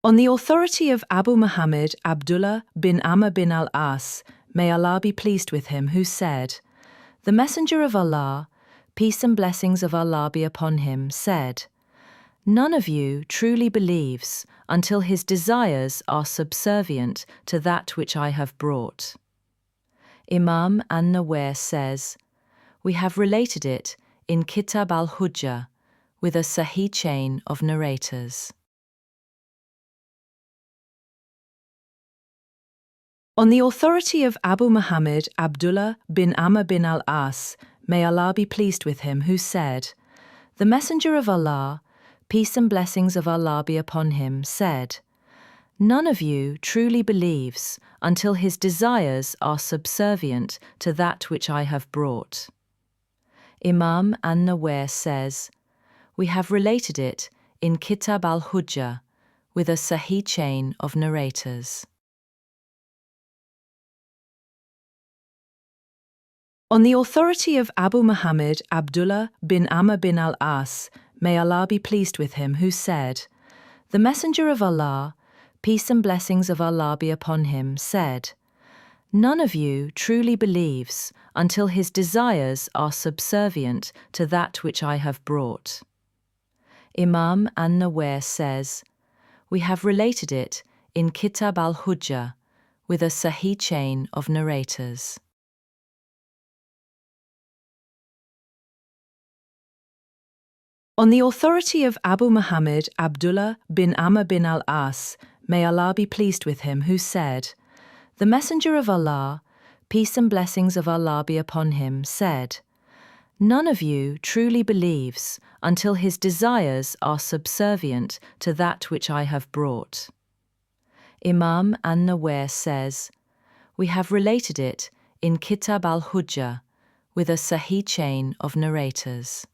On the authority of Abu Muhammad Abdullah bin Amr bin al-As, may Allah be pleased with him, who said, "The Messenger of Allah, peace and blessings of Allah be upon him, said, none of you truly believes until his desires are subservient to that which I have brought." Imam an-Nawawi says, "We have related it in Kitab al-Hujjah with a sahih chain of narrators." On the authority of Abu Muhammad Abdullah bin Amr bin al-As, may Allah be pleased with him, who said, "The Messenger of Allah, peace and blessings of Allah be upon him, said, none of you truly believes until his desires are subservient to that which I have brought." Imam an-Nawawi says, "We have related it in Kitab al-Hujjah with a sahih chain of narrators." On the authority of Abu Muhammad Abdullah bin Amr bin al-As, may Allah be pleased with him, who said, "The Messenger of Allah, peace and blessings of Allah be upon him, said, none of you truly believes until his desires are subservient to that which I have brought." Imam an-Nawawi says, "We have related it in Kitab al-Hujjah with a sahih chain of narrators." On the authority of Abu Muhammad Abdullah bin Amr bin al-As, may Allah be pleased with him, who said, "The Messenger of Allah, peace and blessings of Allah be upon him, said, none of you truly believes until his desires are subservient to that which I have brought." Imam an-Nawawi says, "We have related it in Kitab al-Hujjah with a sahih chain of narrators."